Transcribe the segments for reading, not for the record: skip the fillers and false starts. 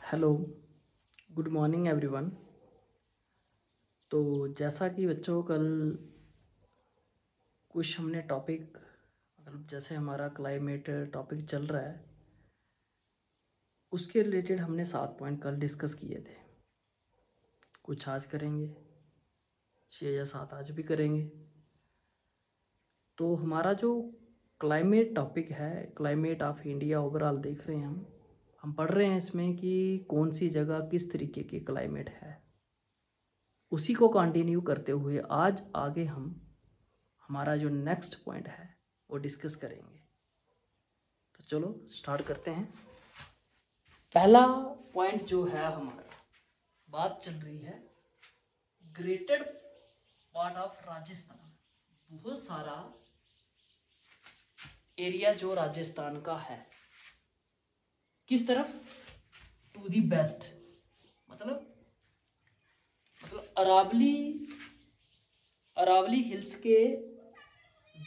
Hello, good morning everyone. तो जैसा कि बच्चों कल कुछ हमने टॉपिक मतलब जैसे हमारा क्लाइमेट टॉपिक चल रहा है उसके रिलेटेड हमने 7 पॉइंट कल डिस्कस किए थे। कुछ आज करेंगे, 6 या 7 आज भी करेंगे। तो हमारा जो क्लाइमेट टॉपिक है, क्लाइमेट ऑफ इंडिया ओवरऑल देख रहे हैं हम पढ़ रहे हैं इसमें कि कौन सी जगह किस तरीके की क्लाइमेट है। उसी को कंटिन्यू करते हुए आज आगे हम हमारा जो नेक्स्ट पॉइंट है वो डिस्कस करेंगे। तो चलो स्टार्ट करते हैं। पहला पॉइंट जो है हमारा, बात चल रही है ग्रेटर पार्ट ऑफ राजस्थान। बहुत सारा एरिया जो राजस्थान का है, किस तरफ? टू दी बेस्ट, मतलब अरावली हिल्स के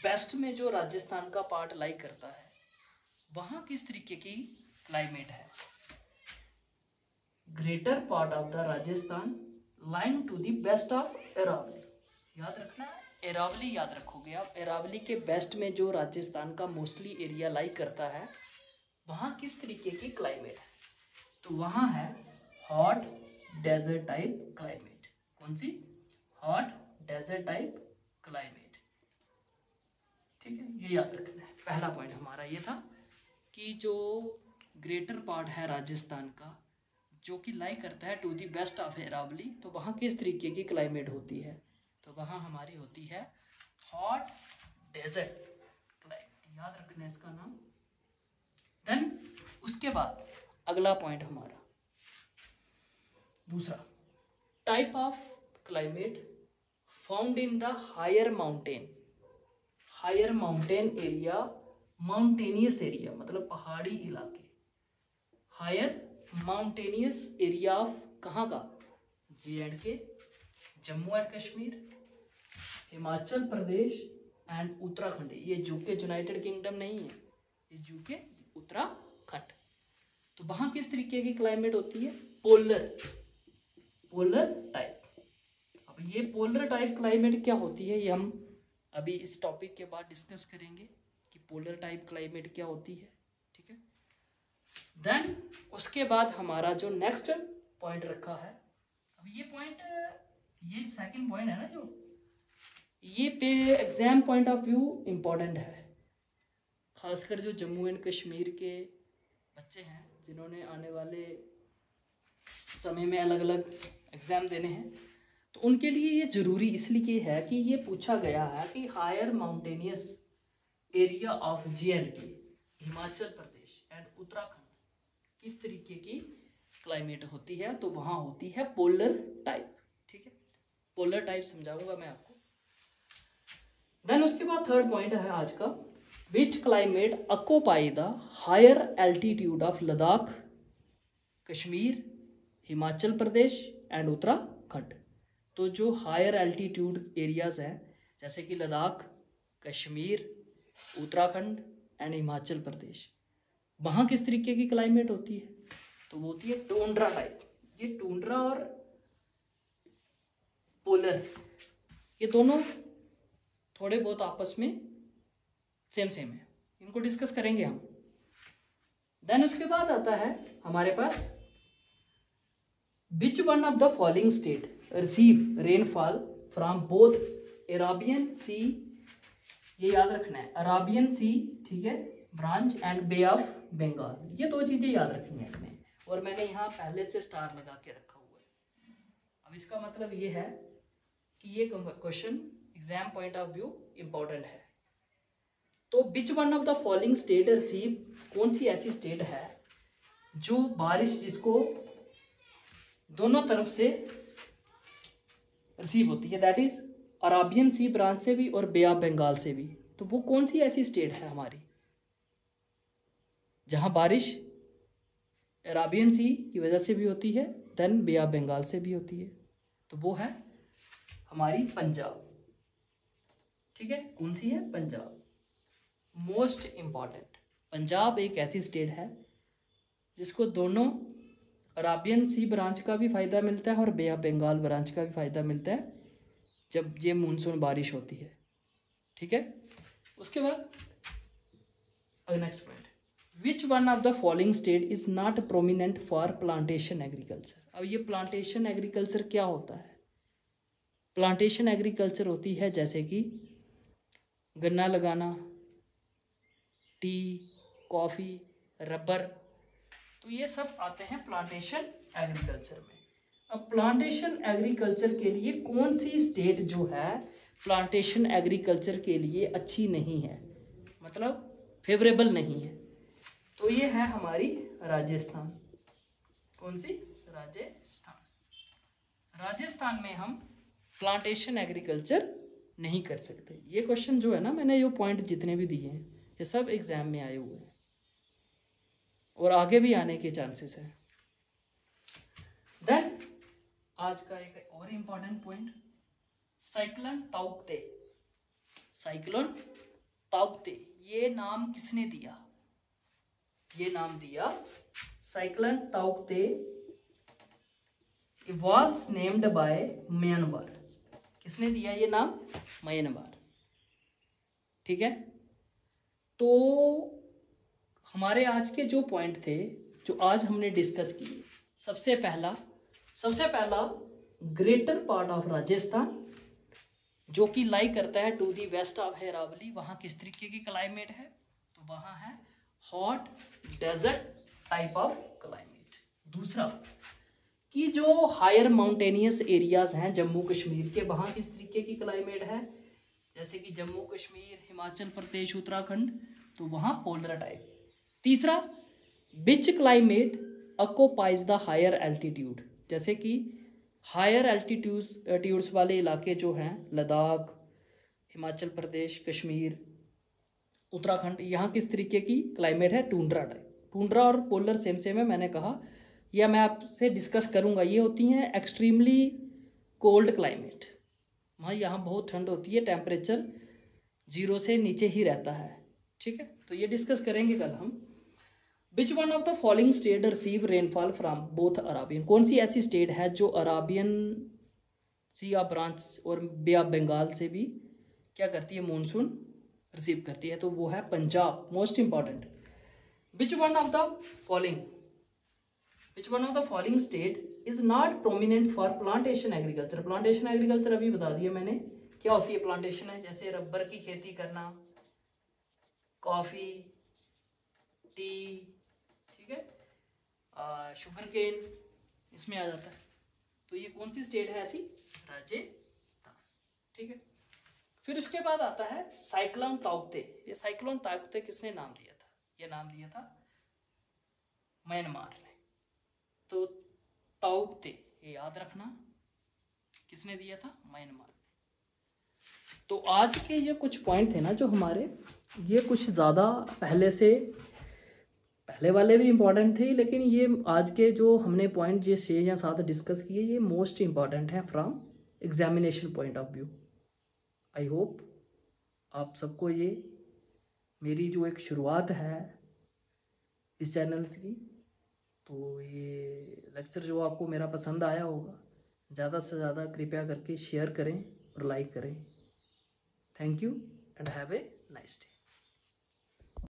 वेस्ट में जो राजस्थान का पार्ट लाई करता है वहां किस तरीके की क्लाइमेट है। Greater part of the Rajasthan lying to the west of Aravalli. याद रखना है, अरावली याद रखोगे आप। अरावली के वेस्ट में जो राजस्थान का मोस्टली एरिया लाई करता है वहां किस तरीके की क्लाइमेट है? तो वहां है हॉट डेजर्ट टाइप क्लाइमेट। कौन सी? Hot desert type climate. ठीक है, ये याद रखना है। पहला पॉइंट हमारा ये था कि जो ग्रेटर पार्ट है राजस्थान का जो कि लाई करता है to the west of Aravalli, तो वहाँ किस तरीके की क्लाइमेट होती है? तो वहाँ हमारी होती है हॉट डेजर्ट क्लाइमेट। याद रखना है इसका नाम। देन उसके बाद अगला पॉइंट हमारा दूसरा, type of climate found in the higher mountain area. Mountainous area मतलब पहाड़ी इलाके। हायर माउंटेनियस एरिया ऑफ कहाँ का? J&K, Jammu and Kashmir, Himachal Pradesh and Uttarakhand. ये यूके यूनाइटेड किंगडम नहीं है, ये यूके उत्तराखंड। तो वहां किस तरीके की क्लाइमेट होती है? Polar type. अब ये पोलर टाइप क्लाइमेट क्या होती है, ये हम अभी इस टॉपिक के बाद डिस्कस करेंगे कि पोलर टाइप क्लाइमेट क्या होती है। ठीक है, देन उसके बाद हमारा जो नेक्स्ट पॉइंट रखा है, अब ये पॉइंट, ये सेकंड पॉइंट है ना, जो ये पे exam point of view important है, खासकर जो जम्मू एंड कश्मीर के बच्चे हैं जिन्होंने आने वाले समय में अलग अलग एग्जाम देने हैं, तो उनके लिए ये जरूरी इसलिए है कि ये पूछा गया है कि higher mountainous area of J&K, Himachal Pradesh and Uttarakhand किस तरीके की क्लाइमेट होती है? तो वहां होती है पोलर टाइप। ठीक है, पोलर टाइप समझाऊंगा मैं आपको। देन उसके बाद थर्ड पॉइंट है आज का, which climate occupy the higher altitude of Ladakh, Kashmir, Himachal Pradesh and Uttarakhand. तो जो हायर एल्टीट्यूड एरियाज हैं जैसे कि लद्दाख, कश्मीर, उत्तराखंड एंड हिमाचल प्रदेश, वहाँ किस तरीके की क्लाइमेट होती है? तो वो होती है टूंड्रा टाइप। ये टूंड्रा और पोलर ये दोनों थोड़े बहुत आपस में सेम है, इनको डिस्कस करेंगे हम। देन उसके बाद आता है हमारे पास which one of the following state receive rainfall from both Arabian sea, ये याद रखना है, अराबियन सी, ठीक है, branch and bay of Bengal. ये दो चीजें याद रखनी है इसमें, और मैंने यहाँ पहले से स्टार लगा के रखा हुआ है। अब इसका मतलब ये है कि ये question exam point of view important है। तो विच one of the following state receive, कौन सी ऐसी स्टेट है जो बारिश जिसको दोनों तरफ से रिसीव होती है, that is Arabian sea branch से भी और बे ऑफ बंगाल से भी। तो वो कौन सी ऐसी स्टेट है हमारी जहां बारिश अराबियन सी की वजह से भी होती है, देन बे ऑफ बंगाल से भी होती है? तो वो है हमारी पंजाब। ठीक है, कौन सी है? पंजाब। मोस्ट इंपॉर्टेंट, पंजाब एक ऐसी स्टेट है जिसको दोनों अराबियन सी ब्रांच का भी फ़ायदा मिलता है और बे ऑफ बंगाल ब्रांच का भी फ़ायदा मिलता है जब ये मानसून बारिश होती है, ठीक है। उसके बाद next point, which one of the following state is not prominent for plantation agriculture. अब ये प्लांटेशन एग्रीकल्चर क्या होता है? प्लांटेशन एग्रीकल्चर होती है जैसे कि गन्ना लगाना, टी, कॉफ़ी, रबर, तो ये सब आते हैं प्लांटेशन एग्रीकल्चर में। अब प्लांटेशन एग्रीकल्चर के लिए कौन सी स्टेट जो है प्लांटेशन एग्रीकल्चर के लिए अच्छी नहीं है, मतलब फेवरेबल नहीं है, तो ये है हमारी राजस्थान। कौन सी? राजस्थान। राजस्थान में हम प्लांटेशन एग्रीकल्चर नहीं कर सकते। ये क्वेश्चन जो है ना, मैंने ये पॉइंट जितने भी दिए हैं ये सब एग्जाम में आए हुए हैं और आगे भी आने के चांसेस है। देन आज का एक और इम्पॉर्टेंट पॉइंट, साइक्लोन ताउते। साइक्लोन ताउते ये नाम किसने दिया? ये नाम दिया साइक्लोन ताउते was named by म्यांमार। किसने दिया ये नाम? म्यांमार, ठीक है। तो हमारे आज के जो पॉइंट थे जो आज हमने डिस्कस किए, सबसे पहला ग्रेटर पार्ट ऑफ राजस्थान जो कि लाई करता है to the west of Aravalli, वहाँ किस तरीके की क्लाइमेट है? तो वहाँ है hot desert type of climate. दूसरा कि जो हायर माउंटेनियस एरियाज हैं जम्मू कश्मीर के, वहाँ किस तरीके की क्लाइमेट है? जैसे कि जम्मू कश्मीर, हिमाचल प्रदेश, उत्तराखंड, तो वहाँ पोलर टाइप। तीसरा, which climate occupies the higher altitude, जैसे कि हायर एल्टीट्यूड्स वाले इलाके जो हैं लद्दाख, हिमाचल प्रदेश, कश्मीर, उत्तराखंड, यहाँ किस तरीके की क्लाइमेट है? Tundra type. टूंड्रा और पोलर सेम है, मैंने कहा, या मैं आपसे डिस्कस करूँगा। ये होती हैं एक्सट्रीमली कोल्ड क्लाइमेट, वहाँ यहाँ बहुत ठंड होती है, टेम्परेचर 0 से नीचे ही रहता है, ठीक है। तो ये डिस्कस करेंगे कल हम। विच one of the following state receive rainfall from both Arabian, कौन सी ऐसी स्टेट है जो अराबियन सी ऑफ ब्रांच और बे ऑफ बंगाल से भी क्या करती है? मानसून रिसीव करती है, तो वो है Punjab. Most important, which one of the following state is not prominent for plantation agriculture. Plantation agriculture अभी बता दिया मैंने क्या होती है। प्लांटेशन है जैसे रबर की खेती करना, कॉफी, टी, ठीक है, शुगर केन इसमें आ जाता है। तो ये कौन सी स्टेट है ऐसी? राजस्थान, ठीक है। फिर उसके बाद आता है साइक्लोन ताउते। ये साइक्लोन ताउते किसने नाम दिया था? ये नाम दिया था म्यांमार ने। तो ताउते ये याद रखना, किसने दिया था? म्यांमार ने। तो आज के ये कुछ पॉइंट थे ना जो हमारे, ये कुछ ज़्यादा पहले वाले भी इम्पॉर्टेंट थे, लेकिन ये आज के जो हमने पॉइंट ये 6 या 7 डिस्कस किए, ये मोस्ट इम्पॉर्टेंट है from examination point of view. I hope आप सबको ये मेरी जो एक शुरुआत है इस चैनल की, तो ये लेक्चर जो आपको मेरा पसंद आया होगा। ज़्यादा से ज़्यादा कृपया करके शेयर करें और लाइक करें। Thank you and have a nice day.